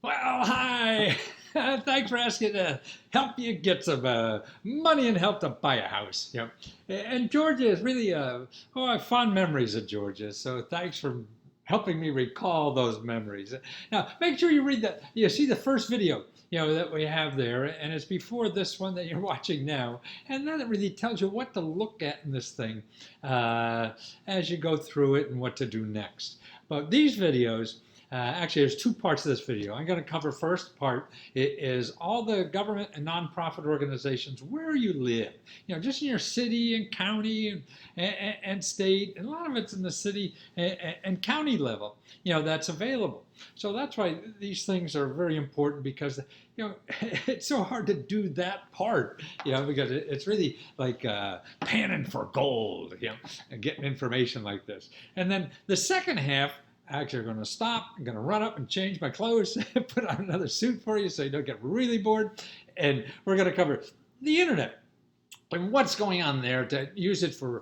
Well, hi. Thanks for asking to help you get some money and help to buy a house. And Georgia is really, I have fond memories of Georgia. So thanks for helping me recall those memories. Now, make sure you read that. You see the first video, that we have there, and it's before this one that you're watching now. And then it really tells you what to look at in this thing as you go through it and what to do next. But these videos, actually, there's two parts of this video. I'm going to cover first part is all the government and nonprofit organizations where you live. Just in your city and county and state, and a lot of it's in the city and county level. That's available. So that's why these things are very important because it's so hard to do that part. Because it's really like panning for gold. And getting information like this. And then the second half. Actually, we're going to stop. I'm going to run up and change my clothes, put on another suit for you so you don't get really bored. And we're going to cover the internet and what's going on there to use it for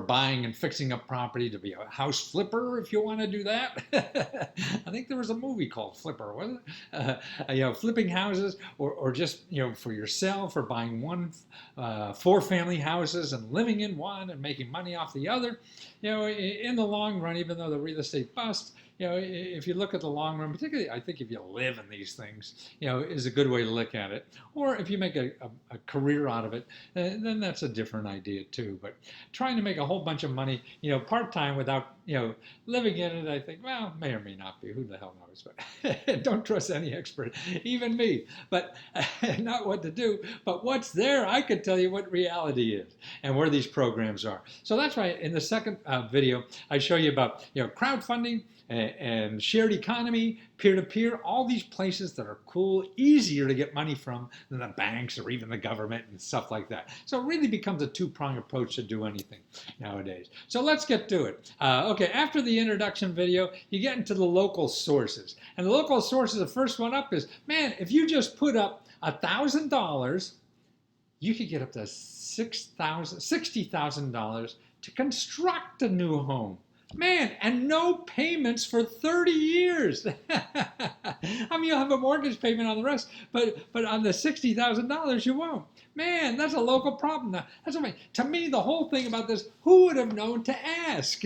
buying and fixing up property, to be a house flipper if you want to do that. I think there was a movie called Flipper, wasn't it? Flipping houses, or just for yourself, or buying four-family houses and living in one and making money off the other. In the long run, even though the real estate bust, if you look at the long run, particularly I think if you live in these things, is a good way to look at it. Or if you make a career out of it, then that's a different idea too. But trying to make a whole bunch of money, part-time without, living in it, I think, well, may or may not be. Who the hell knows? But don't trust any expert, even me. But not what to do, but what's there. I can tell you what reality is and where these programs are. So that's why in the second video, I show you about, crowdfunding, and shared economy, peer-to-peer, all these places that are cool, easier to get money from than the banks or even the government and stuff like that. So it really becomes a two-pronged approach to do anything nowadays. So let's get to it. Okay, after the introduction video, you get into the local sources. And the local sources, the first one up is, man, if you just put up $1,000, you could get up to $60,000 to construct a new home. Man, and no payments for 30 years. I mean, you'll have a mortgage payment on the rest, but on the $60,000 you won't. Man, that's a local problem. Now, that's amazing. To me, the whole thing about this, who would have known to ask?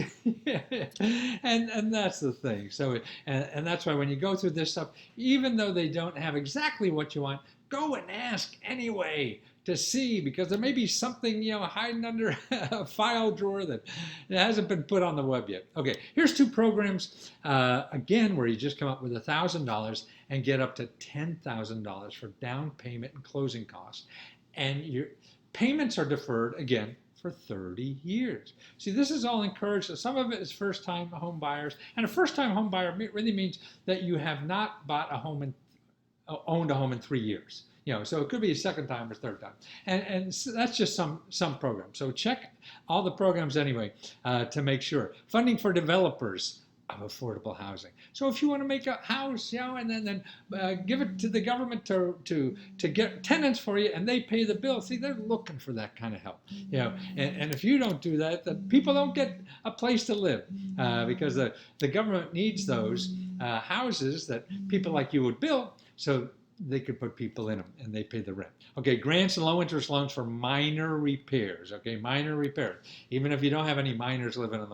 and that's the thing. So, and that's why when you go through this stuff, even though they don't have exactly what you want, go and ask anyway. To see, because there may be something hiding under a file drawer that hasn't been put on the web yet. Okay, here's two programs again where you just come up with $1,000 and get up to $10,000 for down payment and closing costs, and your payments are deferred again for 30 years. See, this is all encouraged. Some of it is first-time home buyers, and a first-time home buyer really means that you have not bought a home and owned a home in 3 years. So it could be a second time or third time. And so that's just some programs. So check all the programs anyway to make sure. Funding for developers of affordable housing. So if you want to make a house, and then give it to the government to get tenants for you and they pay the bill. See, they're looking for that kind of help. And if you don't do that, then people don't get a place to live because the government needs those houses that people like you would build. So they could put people in them and they pay the rent. Okay, grants and low interest loans for minor repairs. Okay, minor repairs. Even if you don't have any minors living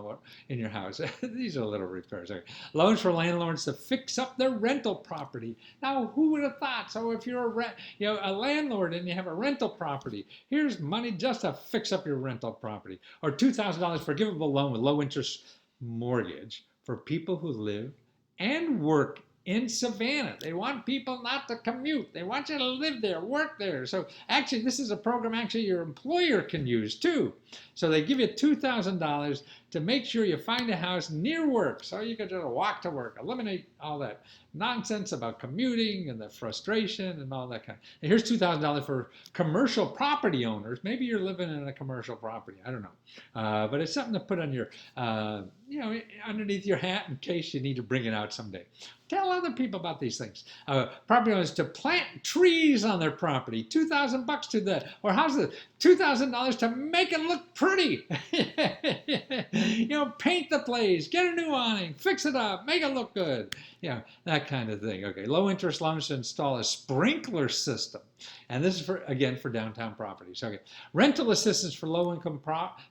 in your house, these are little repairs. Okay. Loans for landlords to fix up their rental property. Now, who would have thought? So if you're a landlord and you have a rental property, here's money just to fix up your rental property. Or $2,000 forgivable loan with low interest mortgage for people who live and work in Savannah. They want people not to commute. They want you to live there, work there. So actually, this is a program actually your employer can use too. So they give you $2,000 to make sure you find a house near work so you can just walk to work, eliminate all that nonsense about commuting and the frustration and all that kind of. And here's $2,000 for commercial property owners. Maybe you're living in a commercial property. I don't know. But it's something to put on your, underneath your hat in case you need to bring it out someday. Tell other people about these things. Property owners to plant trees on their property. $2,000 to that. Or how's it? $2,000 to make it look pretty. Paint the place, get a new awning, fix it up, make it look good. That kind of thing. Okay, low interest loans to install a sprinkler system. And this is again for downtown properties. Okay, rental assistance for low income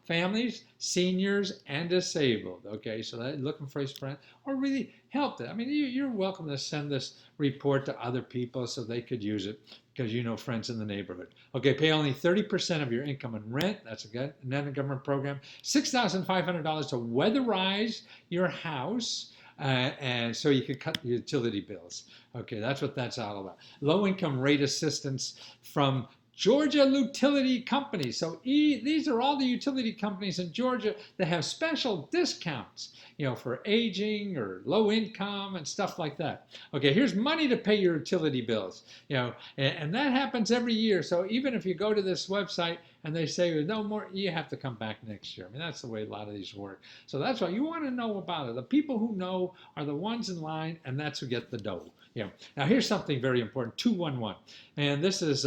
families, seniors, and disabled. Okay, so that looking for a friend or really help them. I mean, you're welcome to send this report to other people so they could use it because you know friends in the neighborhood. Okay, pay only 30% of your income in rent. That's a good government program. $6,500 to weatherize your house. And so you could cut the utility bills. Okay, that's what that's all about. Low income rate assistance from Georgia utility companies. So these are all the utility companies in Georgia that have special discounts, for aging or low income and stuff like that. Okay, here's money to pay your utility bills, and that happens every year. So even if you go to this website and they say no more, you have to come back next year. I mean, that's the way a lot of these work. So that's why you want to know about it. The people who know are the ones in line, and that's who get the dough. Now here's something very important, 211. And this is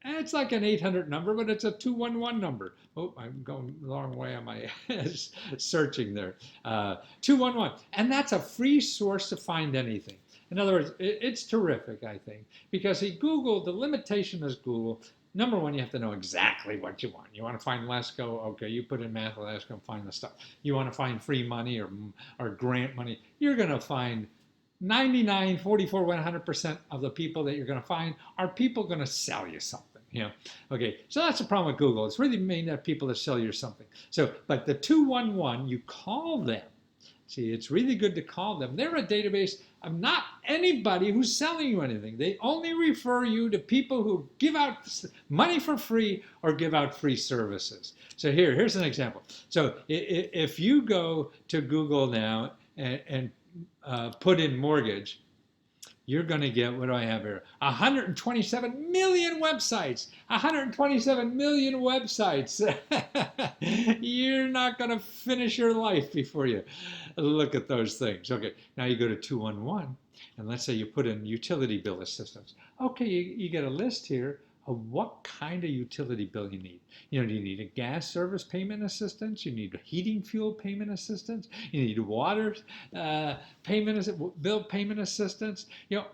it's like an 800 number, but it's a 211 number. Oh, I'm going the wrong way on my searching there. 211. And that's a free source to find anything. In other words, it's terrific, I think, because Google, the limitation is Google. Number one, you have to know exactly what you want. You want to find Lesko, okay, you put in math Lesko and find the stuff. You want to find free money or grant money, you're going to find 99, 44, 100% of the people that you're going to find are people going to sell you something. Okay, so that's the problem with Google. It's really mean that people that sell you something. So, but the 211, you call them. See, it's really good to call them. They're a database of not anybody who's selling you anything. They only refer you to people who give out money for free or give out free services. So here's an example. So if you go to Google now and put in mortgage, you're going to get, what do I have here? 127 million websites. 127 million websites. You're not going to finish your life before you look at those things. Okay, now you go to 211, and let's say you put in utility bill assistance. Okay, you get a list here of what kind of utility bill you need. Do you need a gas service payment assistance? You need heating fuel payment assistance? You need water bill payment assistance?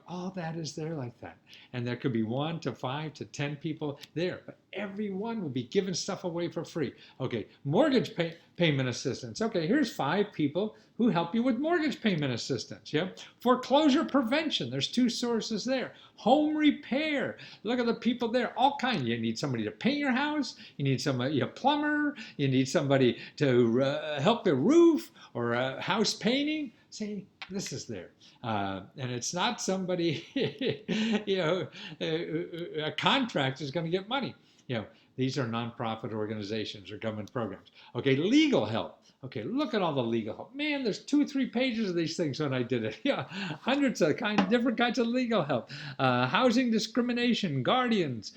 All that is there like that. And there could be 1 to 5 to 10 people there, but everyone will be giving stuff away for free. Okay, mortgage payment assistance. Okay, here's 5 people who help you with mortgage payment assistance. Foreclosure prevention. There's 2 sources there. Home repair. Look at the people there. All kinds. You need somebody to paint your house. You need somebody, a plumber. You need somebody to help the roof or house painting. See, this is there. And it's not somebody, a contractor is going to get money. These are nonprofit organizations or government programs. Okay, legal help. Okay, look at all the legal help. Man, there's 2 or 3 pages of these things when I did it. Hundreds of different kinds of legal help. Housing discrimination, guardians,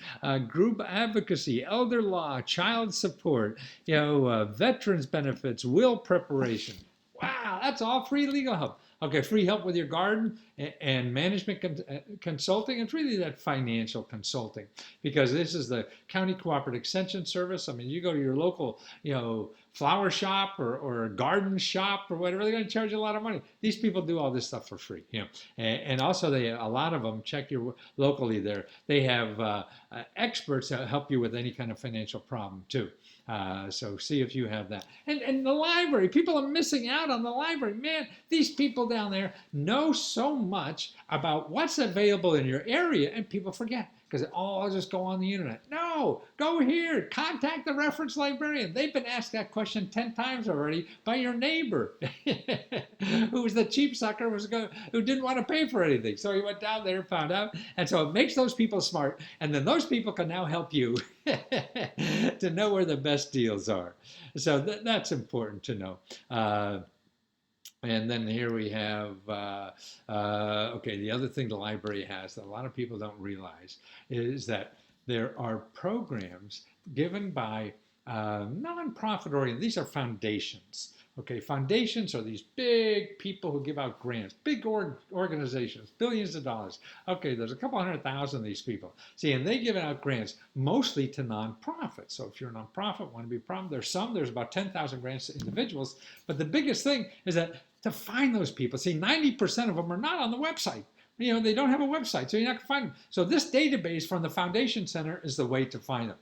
group advocacy, elder law, child support, veterans benefits, will preparation. Wow, that's all free legal help. Okay, free help with your garden and management consulting. It's really that financial consulting because this is the County Cooperative Extension Service. I mean, you go to your local, flower shop or a garden shop or whatever, they're going to charge you a lot of money. These people do all this stuff for free. And also a lot of them, check your locally there, they have experts that help you with any kind of financial problem too. So see if you have that. And the library, people are missing out on the library. Man, these people down there know so much about what's available in your area and people forget because, I'll just go on the internet. No, go here, contact the reference librarian. They've been asked that question 10 times already by your neighbor who was the cheap sucker who didn't want to pay for anything. So he went down there and found out. And so it makes those people smart. And then those people can now help you to know where the best deals are. So that's important to know. And then here we have, okay, the other thing the library has that a lot of people don't realize is that there are programs given by nonprofit oriented, these are foundations. Okay, foundations are these big people who give out grants, big organizations, billions of dollars. Okay, there's a couple 100,000 of these people. See, and they give out grants mostly to nonprofits. So if you're a nonprofit, want to be a problem, there's about 10,000 grants to individuals. But the biggest thing is that to find those people, see, 90% of them are not on the website. They don't have a website, so you're not going to find them. So this database from the Foundation Center is the way to find them.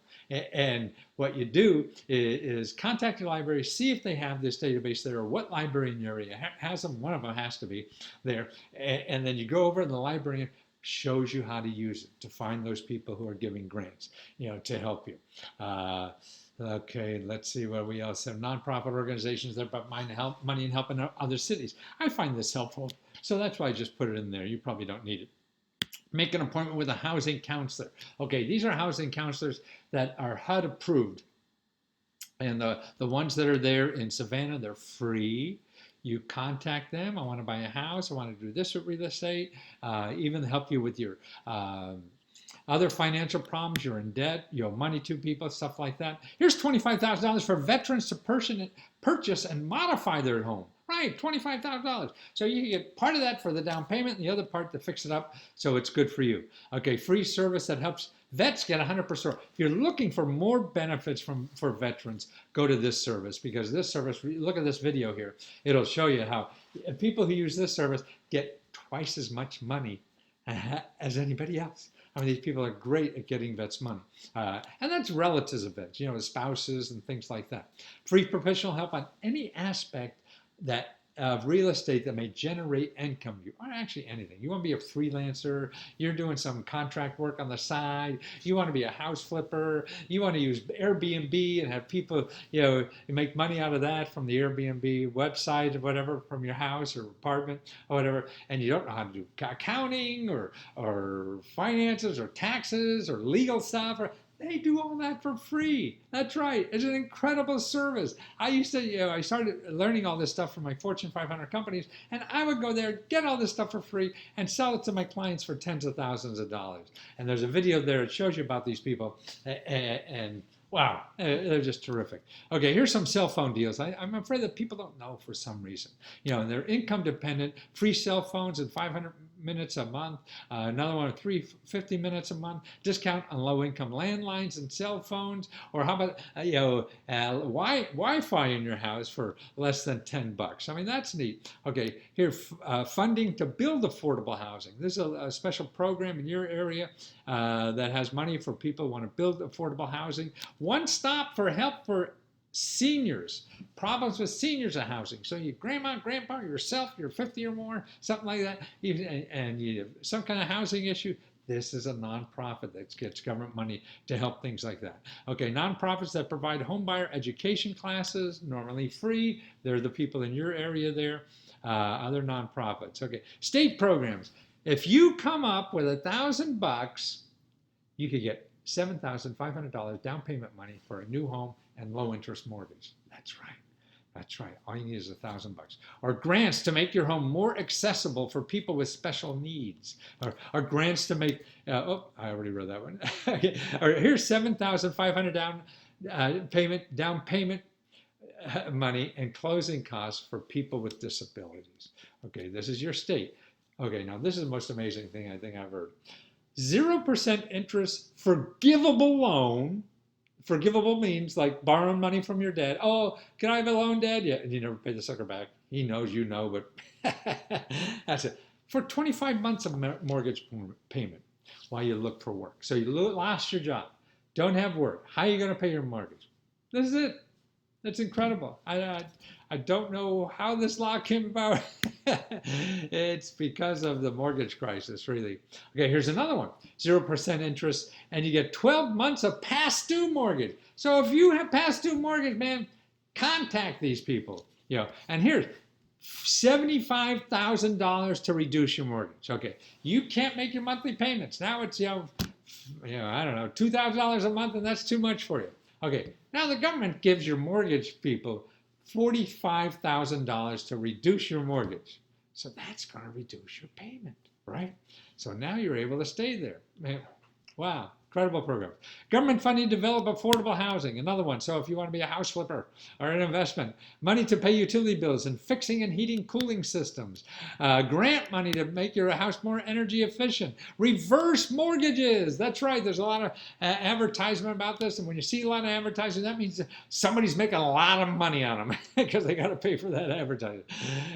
And what you do is contact your library, see if they have this database there, or what library in your area has them. One of them has to be there. And then you go over and the librarian shows you how to use it to find those people who are giving grants, to help you. Okay, let's see what we else have. Nonprofit organizations that put money and help in other cities. I find this helpful, so that's why I just put it in there. You probably don't need it. Make an appointment with a housing counselor. Okay, these are housing counselors that are HUD approved. And the ones that are there in Savannah, they're free. You contact them. I want to buy a house. I want to do this with real estate. Even help you with your other financial problems. You're in debt. You owe money to people, stuff like that. Here's $25,000 for veterans to purchase and modify their home. Right, $25,000. So you can get part of that for the down payment and the other part to fix it up so it's good for you. Okay, free service that helps vets get 100%. If you're looking for more benefits for veterans, go to this service, because this service, look at this video here. It'll show you how people who use this service get twice as much money as anybody else. I mean, these people are great at getting vets money. And that's relatives of vets, spouses and things like that. Free professional help on any aspect that of real estate that may generate income, or actually anything. You want to be a freelancer, you're doing some contract work on the side, you want to be a house flipper, you want to use Airbnb and have people, make money out of that from the Airbnb website or whatever, from your house or apartment or whatever, and you don't know how to do accounting or finances or taxes or legal stuff, they do all that for free. That's right. It's an incredible service. I started learning all this stuff from my Fortune 500 companies, and I would go there, get all this stuff for free, and sell it to my clients for tens of thousands of dollars. And there's a video there that shows you about these people, and wow, they're just terrific. Okay, here's some cell phone deals. I'm afraid that people don't know for some reason. And they're income dependent, free cell phones and 500 minutes a month. Another one, 350 minutes a month. Discount on low income landlines and cell phones. Or how about Wi-Fi in your house for less than $10? I mean, that's neat. Okay, here, funding to build affordable housing. This is a special program in your area that has money for people who want to build affordable housing. One stop for help for seniors, problems with seniors of housing. So your grandma, grandpa, yourself, you're 50 or more, something like that, and you have some kind of housing issue. This is a nonprofit that gets government money to help things like that. Okay, nonprofits that provide homebuyer education classes, normally free. They're the people in your area there. Other nonprofits. Okay, state programs. If you come up with $1,000, you could get $7,500 down payment money for a new home and low interest mortgage. That's right. That's right. All you need is $1,000. Or grants to make your home more accessible for people with special needs. Or grants to make, I already read that one. Okay. Or here's $7,500 down payment money and closing costs for people with disabilities. Okay, this is your state. Okay, now this is the most amazing thing I think I've heard. 0% interest forgivable loan. Forgivable means like borrowing money from your dad. Oh, can I have a loan, Dad? Yeah, and you never pay the sucker back. He knows you know, but that's it. For 25 months of mortgage payment while you look for work. So you lost your job, don't have work. How are you going to pay your mortgage? This is it. That's incredible. I don't know how this law came about. It's because of the mortgage crisis, really. Okay, here's another one. 0% interest, and you get 12 months of past due mortgage. So if you have past due mortgage, man, contact these people. And here's $75,000 to reduce your mortgage. Okay, you can't make your monthly payments. Now it's, I don't know, $2,000 a month, and that's too much for you. Okay, now the government gives your mortgage people $45,000 to reduce your mortgage. So that's going to reduce your payment, right? So now you're able to stay there. Man, wow, Incredible program. Government funding to develop affordable housing, another one. So if you want to be a house flipper or an investment, money to pay utility bills and fixing and heating cooling systems, grant money to make your house more energy efficient, reverse mortgages. That's right. There's a lot of advertisement about this. And when you see a lot of advertising, that means somebody's making a lot of money on them because they got to pay for that advertising.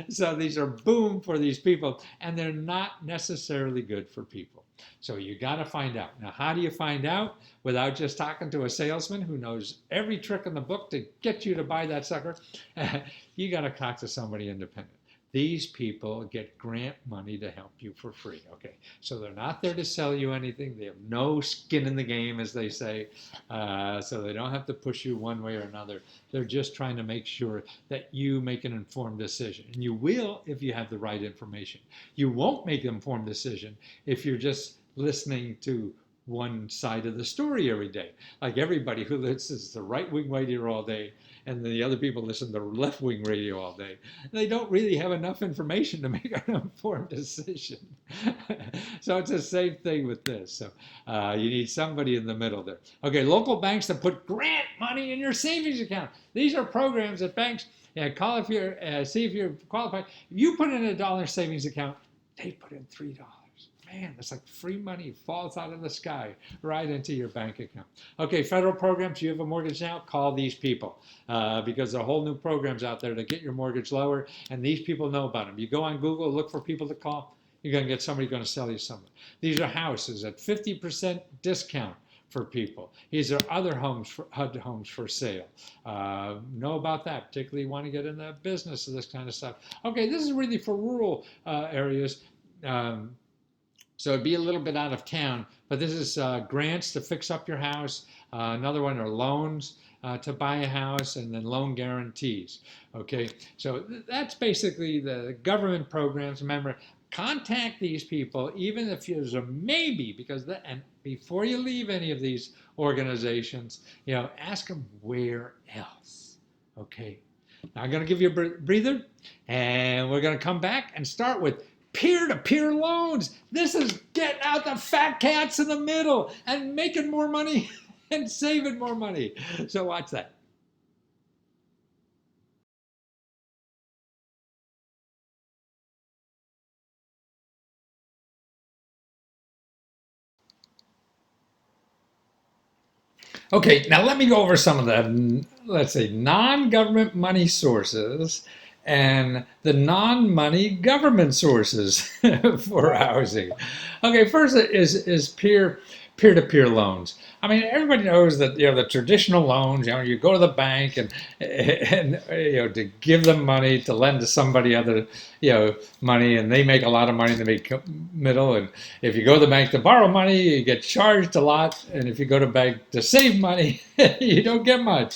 So these are boom for these people, and they're not necessarily good for people. So you got to find out. Now, how do you find out without just talking to a salesman who knows every trick in the book to get you to buy that sucker? You got to talk to somebody independent. These people get grant money to help you for free. Okay, so they're not there to sell you anything. They have no skin in the game, as they say. So they don't have to push you one way or another. They're just trying to make sure that you make an informed decision. And you will if you have the right information. You won't make an informed decision if you're just listening to one side of the story every day. Like everybody who listens to right-wing radio all day, and the other people listen to left-wing radio all day. They don't really have enough information to make an informed decision. So it's the same thing with this. So you need somebody in the middle there. Okay, local banks that put grant money in your savings account. These are programs that banks call if you're see if you're qualified. If you put in $1 savings account, they put in $3. Man, it's like free money falls out of the sky right into your bank account. Okay, federal programs, you have a mortgage now, call these people because there are whole new programs out there to get your mortgage lower, and these people know about them. You go on Google, look for people to call, you're going to get somebody going to sell you something. These are houses at 50% discount for people. These are other homes, HUD homes for sale. Know about that, particularly you want to get in the business of this kind of stuff. Okay, this is really for rural areas. So it'd be a little bit out of town, but this is grants to fix up your house. Another one are loans to buy a house, and then loan guarantees. Okay, so that's basically the government programs. Remember, contact these people, even if there's a maybe, because and before you leave any of these organizations, ask them where else. Okay, now I'm going to give you a breather, and we're going to come back and start with peer-to-peer loans. This is getting out the fat cats in the middle and making more money and saving more money. So watch that. Okay, now let me go over some of the, let's say, non-government money sources and the non-money government sources for housing. Okay, first is peer-to-peer loans. I mean, everybody knows that the traditional loans. You go to the bank and to give them money to lend to somebody other money, and they make a lot of money. They make middle, and if you go to the bank to borrow money, you get charged a lot, and if you go to the bank to save money, you don't get much.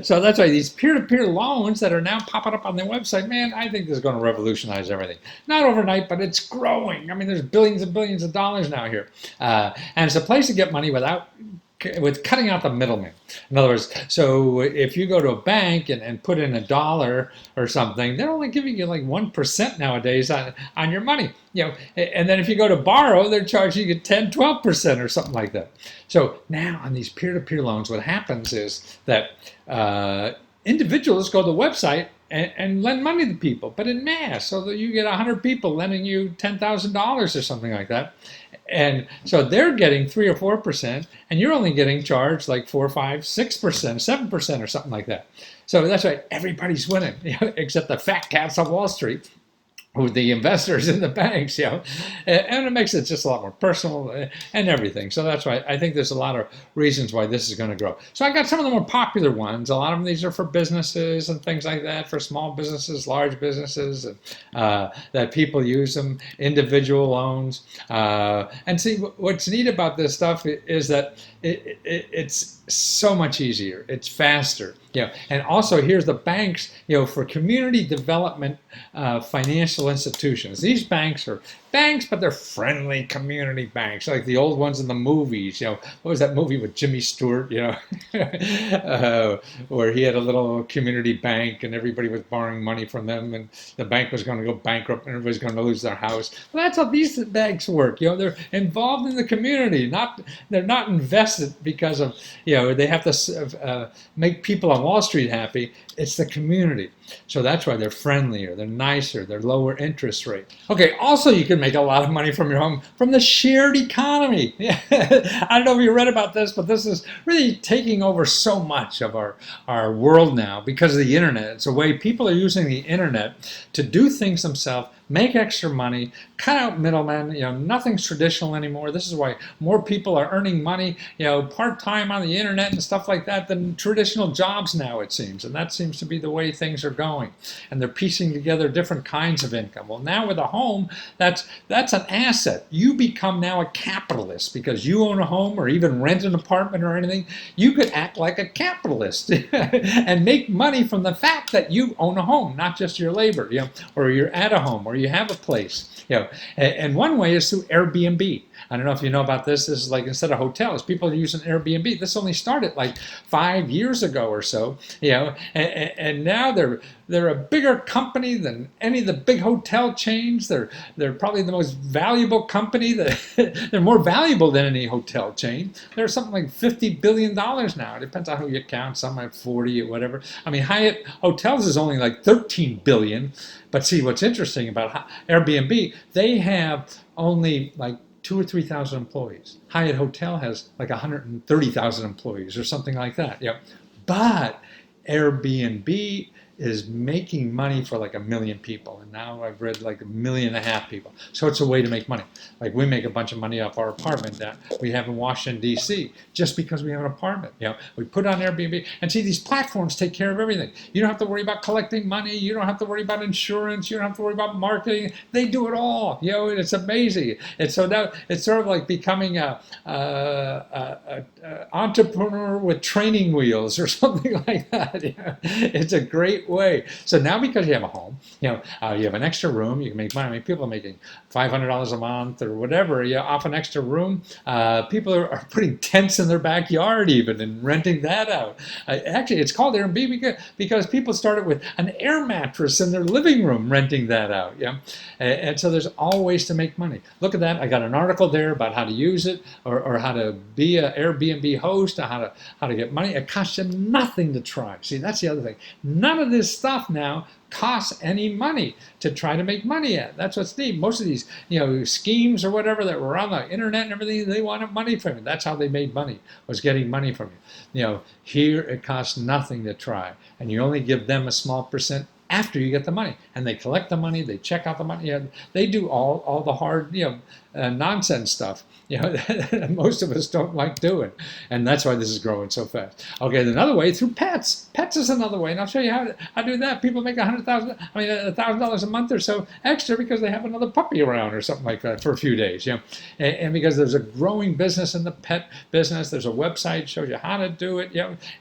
So that's why these peer-to-peer loans that are now popping up on their website, man, I think this is going to revolutionize everything. Not overnight, but it's growing. I mean, there's billions and billions of dollars now here, and it's a place to get money with cutting out the middleman. In other words, so if you go to a bank and put in $1 or something, they're only giving you like 1% nowadays on your money. And then if you go to borrow, they're charging you 10, 12% or something like that. So now on these peer-to-peer loans, what happens is that individuals go to the website and lend money to people, but in mass, so that you get 100 people lending you $10,000 or something like that. And so they're getting 3 or 4%, and you're only getting charged like 4, 5, 6%, 7% or something like that. So that's why everybody's winning, except the fat cats on Wall Street, with the investors in the banks, and it makes it just a lot more personal and everything. So that's why I think there's a lot of reasons why this is going to grow. So I got some of the more popular ones. A lot of them, these are for businesses and things like that, for small businesses, large businesses, that people use them, individual loans. And see, what's neat about this stuff is that it's so much easier. It's faster. And also here's the banks, for community development financial institutions. These banks are banks, but they're friendly community banks, like the old ones in the movies. What was that movie with Jimmy Stewart? Where he had a little community bank and everybody was borrowing money from them, and the bank was going to go bankrupt and everybody's going to lose their house. Well, that's how these banks work. They're involved in the community. They're not invested because of they have to make people on Wall Street happy. It's the community. So that's why they're friendlier, they're nicer, they're lower interest rate. Okay, also you can make a lot of money from your home from the shared economy. I don't know if you read about this, but this is really taking over so much of our world now because of the internet. It's a way people are using the internet to do things themselves, make extra money, cut out middlemen. Nothing's traditional anymore. This is why more people are earning money, part-time on the internet and stuff like that than traditional jobs now, it seems. And that seems to be the way things are going. And they're piecing together different kinds of income. Well, now with a home, that's an asset. You become now a capitalist because you own a home or even rent an apartment or anything. You could act like a capitalist and make money from the fact that you own a home, not just your labor, or you're at a home, or you have a place. And one way is through Airbnb. I don't know if you know about this. This is like instead of hotels, people are using Airbnb. This only started like 5 years ago or so, and now they're a bigger company than any of the big hotel chains. They're probably the most valuable company. They're more valuable than any hotel chain. They're something like $50 billion now. It depends on who you count. Some like 40 or whatever. I mean, Hyatt Hotels is only like 13 billion. But see, what's interesting about Airbnb, they have only like 2,000 or 3,000 employees. Hyatt Hotel has like 130,000 employees or something like that. But Airbnb is making money for like 1 million people. And now I've read like 1.5 million people. So it's a way to make money. Like we make a bunch of money off our apartment that we have in Washington, D.C. just because we have an apartment. We put on Airbnb. And see, these platforms take care of everything. You don't have to worry about collecting money. You don't have to worry about insurance. You don't have to worry about marketing. They do it all. And it's amazing. And so now it's sort of like becoming a entrepreneur with training wheels or something like that. It's a great way. So now because you have a home, you have an extra room, you can make money. I mean, people are making $500 a month or whatever, off an extra room. People are putting tents in their backyard even and renting that out. Actually, it's called Airbnb because people started with an air mattress in their living room renting that out. And so there's all ways to make money. Look at that. I got an article there about how to use it or how to be an Airbnb host, or how to get money. It costs you nothing to try. See, that's the other thing. None of this stuff now costs any money to try to make money at. That's what's neat. Most of these, schemes or whatever that were on the internet and everything, they wanted money from you. That's how they made money, was getting money from you. Here it costs nothing to try, and you only give them a small percent after you get the money, and they collect the money, they check out the money, they do all the hard nonsense stuff that most of us don't like doing, and that's why this is growing so fast. Okay, another way through pets. Pets is another way, and I'll show you how to do that. People make $1,000 a month or so extra because they have another puppy around or something like that for a few days. And because there's a growing business in the pet business, there's a website that shows you how to do it.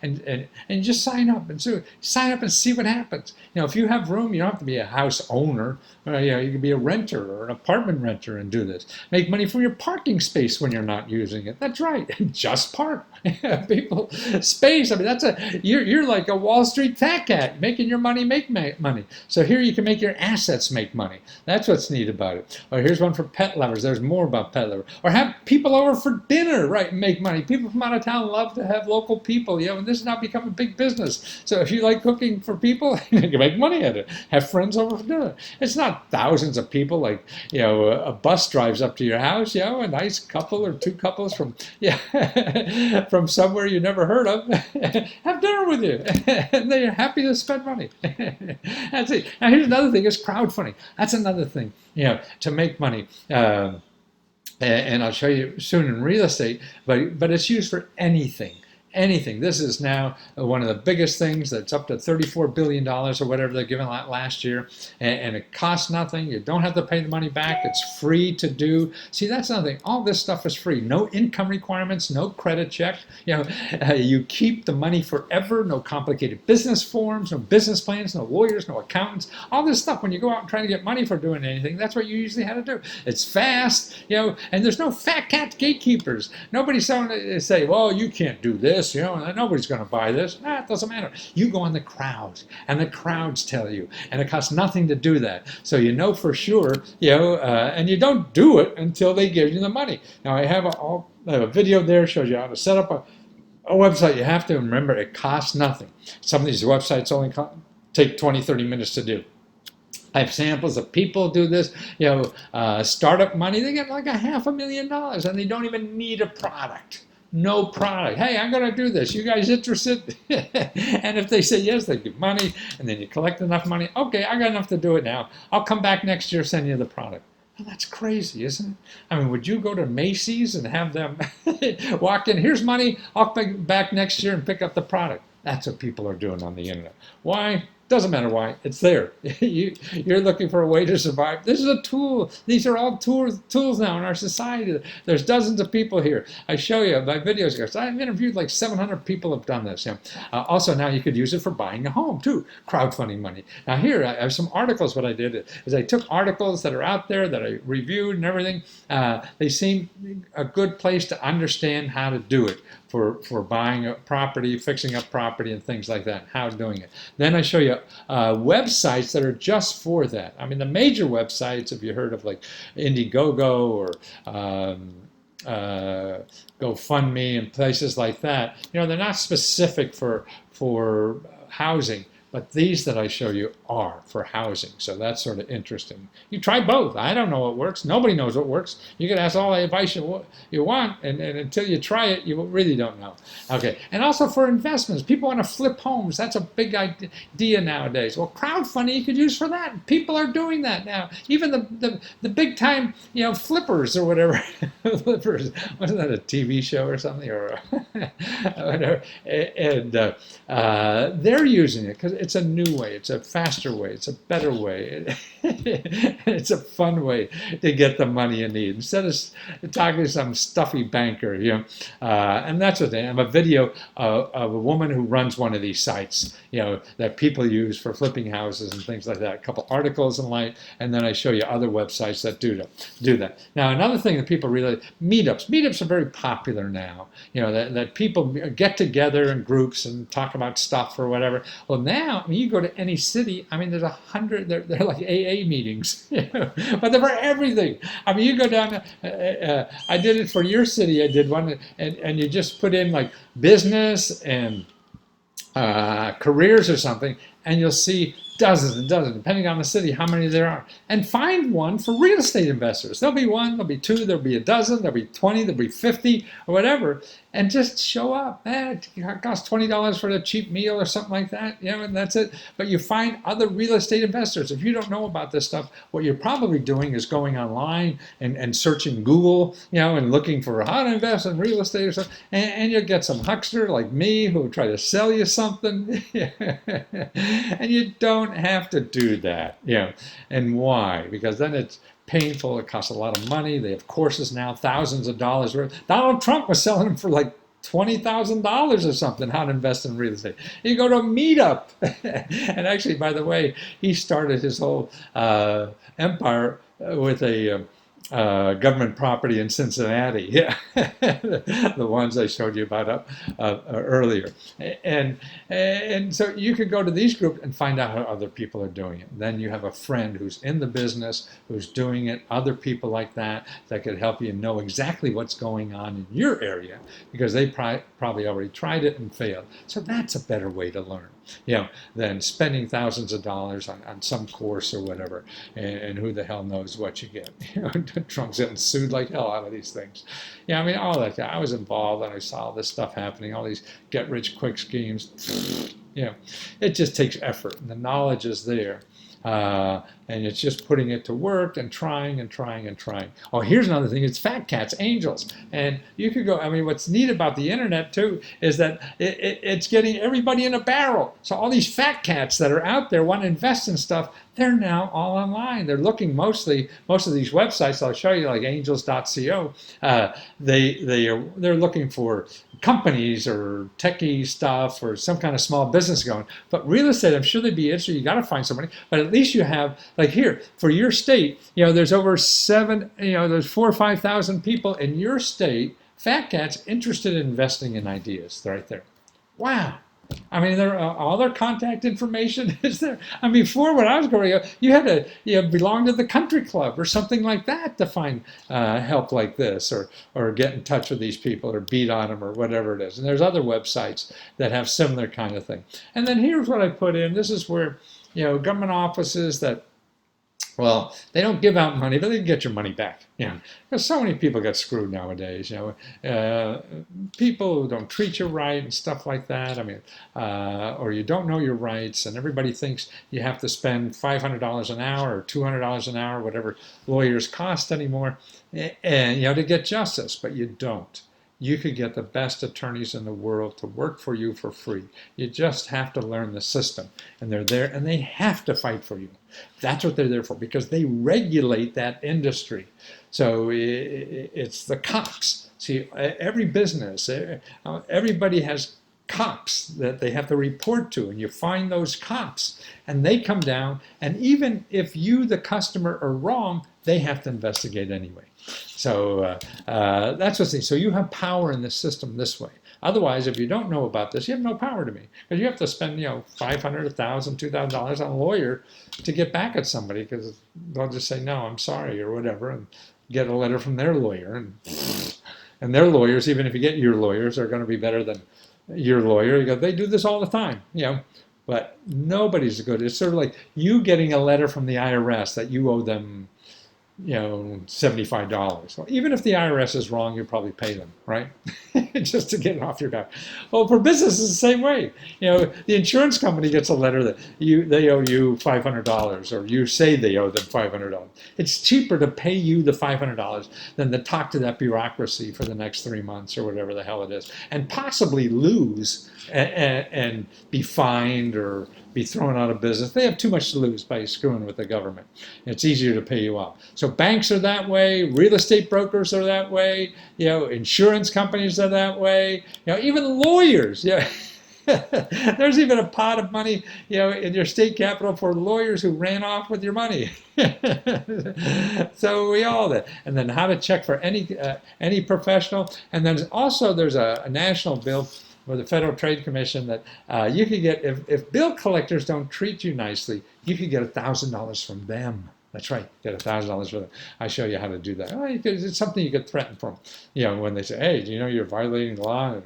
And just sign up and see what happens. If you have room, you don't have to be a house owner. You can be a renter or an apartment renter and do this. Make money from your parking space when you're not using it. That's right. Just park. People, space. I mean, you're like a Wall Street fat cat, making your money make money. So here you can make your assets make money. That's what's neat about it. Or here's one for pet lovers. There's more about pet lovers. Or have people over for dinner, right, and make money. People from out of town love to have local people, and this has now become a big business. So if you like cooking for people, you can make money at it. Have friends over for dinner. It's not thousands of people like, a bus drives up to your house, a nice couple or two couples from from somewhere you never heard of, have dinner with you, and they're happy to spend money. That's it. Now here's another thing: is crowdfunding. That's another thing, to make money. And I'll show you soon in real estate, but it's used for anything anything. This is now one of the biggest things that's up to $34 billion or whatever they're giving last year. And it costs nothing. You don't have to pay the money back. It's free to do. See, that's nothing. All this stuff is free. No income requirements, no credit check. You keep the money forever. No complicated business forms, no business plans, no lawyers, no accountants. All this stuff, when you go out and try to get money for doing anything, that's what you usually have to do. It's fast, and there's no fat cat gatekeepers. Nobody's say, well, you can't do this, nobody's going to buy this. Nah, it doesn't matter. You go on the crowds, and the crowds tell you, and it costs nothing to do that. So you know for sure, and you don't do it until they give you the money. Now I have a video there, shows you how to set up a website. You have to remember it costs nothing. Some of these websites only take 20, 30 minutes to do. I have samples of people do this, startup money. They get like $500,000 and they don't even need a product. No product. Hey, I'm going to do this. You guys interested? And if they say yes, they give money, and then you collect enough money. Okay, I got enough to do it now. I'll come back next year, send you the product. Well, that's crazy, isn't it? I mean, would you go to Macy's and have them walk in, here's money, I'll come back next year and pick up the product? That's what people are doing on the internet. Why? Doesn't matter why, it's there. You're looking for a way to survive. This is a tool. These are all tools now in our society. There's dozens of people here. I show you my videos here. So I've interviewed like 700 people have done this. Also now you could use it for buying a home too, crowdfunding money. Now here I have some articles. What I did is I took articles that are out there that I reviewed and everything. They seem a good place to understand how to do it for buying a property, fixing up property and things like that, how doing it. Then I show you websites that are just for that. I mean, the major websites, if you heard of like Indiegogo or GoFundMe and places like that, they're not specific for housing. But these that I show you are for housing, so that's sort of interesting. You try both. I don't know what works. Nobody knows what works. You can ask all the advice you want, and until you try it, you really don't know. Okay, and also for investments. People want to flip homes. That's a big idea nowadays. Well, crowdfunding you could use for that. People are doing that now. Even the big time, flippers or whatever. Flippers. Wasn't that a TV show or something or whatever? And they're using it because it's a new way, it's a faster way, it's a better way, it's a fun way to get the money you need instead of talking to some stuffy banker, and that's what I have a video of a woman who runs one of these sites, that people use for flipping houses and things like that. A couple articles and then I show you other websites that do that. Now another thing that people really, meetups are very popular now, that people get together in groups and talk about stuff or whatever. Well, now, you go to any city, there's 100, they're like AA meetings, but they're for everything. You go down, I did it for your city, I did one, and you just put in like business and careers or something, and you'll see dozens and dozens, depending on the city, how many there are. And find one for real estate investors. There'll be one, there'll be two, there'll be a dozen, there'll be 20, there'll be 50, or whatever. And just show up. It costs $20 for a cheap meal or something like that, and that's it. But you find other real estate investors. If you don't know about this stuff, what you're probably doing is going online and searching Google, and looking for how to invest in real estate or something. And you'll get some huckster like me who will try to sell you something. And you don't have to do that, And why? Because then it's painful. It costs a lot of money. They have courses now, thousands of dollars worth. Donald Trump was selling them for like $20,000 or something, how to invest in real estate. You go to a meetup. And actually, by the way, he started his whole empire with a government property in Cincinnati, the ones I showed you about earlier, and so you could go to these groups and find out how other people are doing it. Then you have a friend who's in the business, who's doing it, other people like that could help you know exactly what's going on in your area because they probably already tried it and failed. So that's a better way to learn, than spending thousands of dollars on some course or whatever, and who the hell knows what you get. Trump's getting sued like hell out of these things. All that. I was involved and I saw all this stuff happening, all these get-rich-quick schemes. It just takes effort, and the knowledge is there. And it's just putting it to work and trying and trying and trying. Oh, here's another thing. It's fat cats, angels. And you could go, I mean, what's neat about the internet too is that it's getting everybody in a barrel. So all these fat cats that are out there want to invest in stuff, they're now all online. They're looking most of these websites, I'll show you, like angels.co, they're looking for companies or techie stuff or some kind of small business going. But real estate, I'm sure they'd be interested. You got to find somebody. But at least you have, like here, for your state, there's over there's 4,000 or 5,000 people in your state, fat cats, interested in investing in ideas. They're right there. Wow. I mean, all their contact information is there. I mean, before when I was growing up, you had to belong to the country club or something like that to find help like this, or get in touch with these people, or beat on them, or whatever it is. And there's other websites that have similar kind of thing. And then here's what I put in. This is where government offices that, well, they don't give out money, but they can get your money back. Because so many people get screwed nowadays. People who don't treat you right and stuff like that. I mean, or you don't know your rights, and everybody thinks you have to spend $500 an hour or $200 an hour, whatever lawyers cost anymore, and to get justice, but you don't. You could get the best attorneys in the world to work for you for free. You just have to learn the system. And they're there, and they have to fight for you. That's what they're there for, because they regulate that industry. So it's the cops. See, every business, everybody has cops that they have to report to, and you find those cops, and they come down, and even if you, the customer, are wrong, they have to investigate anyway. So that's what's neat. So you have power in the system this way. Otherwise, if you don't know about this, you have no power to me, because you have to spend $500, $1,000, $2,000 on a lawyer to get back at somebody, because they'll just say no, I'm sorry, or whatever, and get a letter from their lawyer, and their lawyers, even if you get your lawyers, are going to be better than your lawyer. They do this all the time, but nobody's good. It's sort of like you getting a letter from the IRS that you owe them $75. Well, even if the IRS is wrong, you probably pay them, right? Just to get it off your back. Well, for business, it's the same way. The insurance company gets a letter that they owe you $500, or you say they owe them $500. It's cheaper to pay you the $500 than to talk to that bureaucracy for the next 3 months or whatever the hell it is, and possibly lose and be fined or be thrown out of business. They have too much to lose by screwing with the government. It's easier to pay you off. So banks are that way, real estate brokers are that way, insurance companies are that way, even lawyers. There's even a pot of money, in your state capital for lawyers who ran off with your money. So we all that. And then how to check for any professional. And then also there's a national bill with the Federal Trade Commission that you could get, if bill collectors don't treat you nicely, you could get $1,000 from them. That's right, get $1,000 for them. I show you how to do that. It's something you could threaten from. When they say, hey, do you know you're violating the law?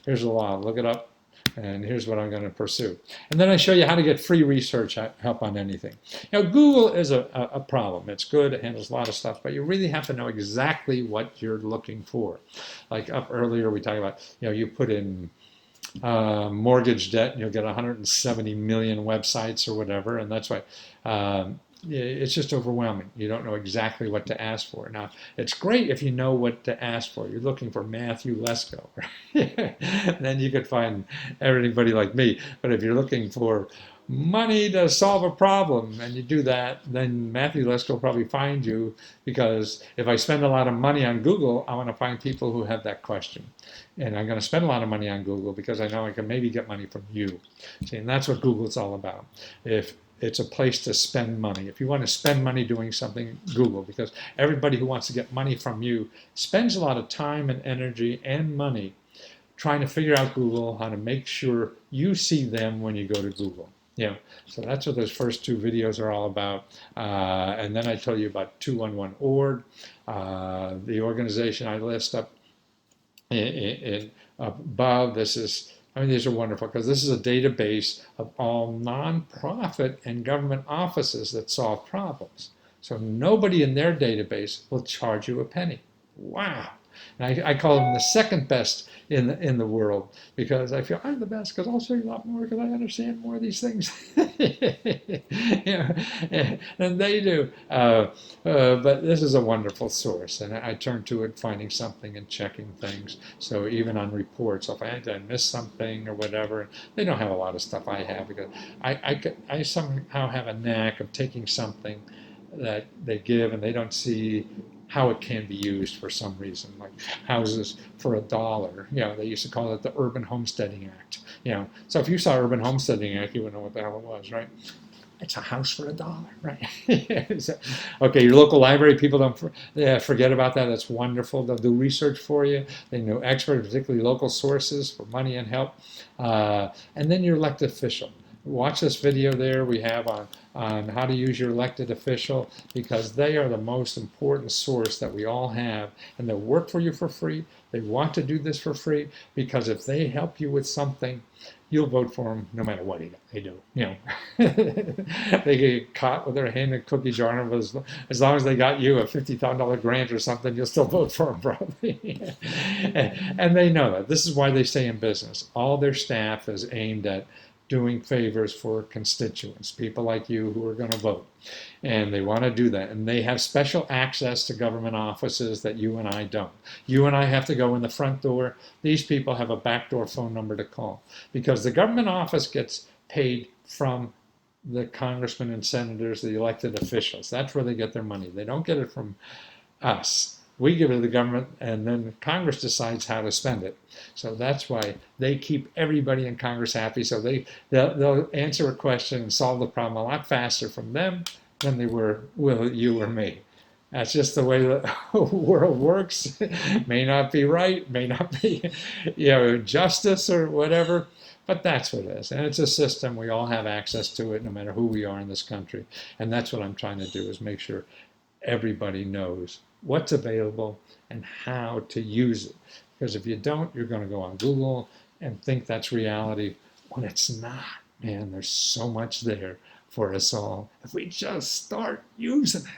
Here's the law, look it up, and here's what I'm going to pursue. And then I show you how to get free research help on anything. Google is a problem. It's good, it handles a lot of stuff, but you really have to know exactly what you're looking for. Like up earlier, we talked about, you put in mortgage debt, and you'll get 170 million websites or whatever, and that's why it's just overwhelming. You don't know exactly what to ask for. Now, it's great if you know what to ask for. You're looking for Matthew Lesko. Then you could find everybody like me. But if you're looking for money to solve a problem, and you do that, then Matthew Lesko will probably find you, because if I spend a lot of money on Google, I want to find people who have that question. And I'm going to spend a lot of money on Google because I know I can maybe get money from you. See, and that's what Google's all about. If it's a place to spend money. If you want to spend money doing something, Google, because everybody who wants to get money from you spends a lot of time and energy and money trying to figure out Google, how to make sure you see them when you go to Google. So that's what those first two videos are all about. And then I tell you about 211org, the organization I list up above. These are wonderful, because this is a database of all nonprofit and government offices that solve problems. So nobody in their database will charge you a penny. Wow. And I call them the second best in the world, because I feel I'm the best because I'll show you a lot more because I understand more of these things than they do. But this is a wonderful source, and I turn to it finding something and checking things. So even on reports, if I miss something or whatever, they don't have a lot of stuff I have, because I somehow have a knack of taking something that they give and they don't see how it can be used for some reason, like houses for $1. They used to call it the Urban Homesteading Act. So if you saw Urban Homesteading Act, you wouldn't know what the hell it was, right? It's a house for $1, right? So, okay, your local library, people don't forget about that. That's wonderful. They'll do research for you. They know experts, particularly local sources for money and help. And then your elected official. Watch this video there we have on how to use your elected official, because they are the most important source that we all have, and they'll work for you for free. They want to do this for free, because if they help you with something, you'll vote for them no matter what they do. They get caught with their hand in a cookie jar, but as long as they got you a $50,000 grant or something, you'll still vote for them probably. And they know that. This is why they stay in business. All their staff is aimed at doing favors for constituents, people like you who are going to vote. And they want to do that. And they have special access to government offices that you and I don't. You and I have to go in the front door. These people have a backdoor phone number to call, because the government office gets paid from the congressmen and senators, the elected officials. That's where they get their money. They don't get it from us. We give it to the government, and then Congress decides how to spend it. So that's why they keep everybody in Congress happy. So they'll answer a question and solve the problem a lot faster from them than they will you or me. That's just the way the world works. May not be right, may not be justice or whatever, but that's what it is. And it's a system. We all have access to it, no matter who we are in this country. And that's what I'm trying to do, is make sure everybody knows what's available and how to use it. Because if you don't, you're going to go on Google and think that's reality when it's not. Man, there's so much there for us all if we just start using it.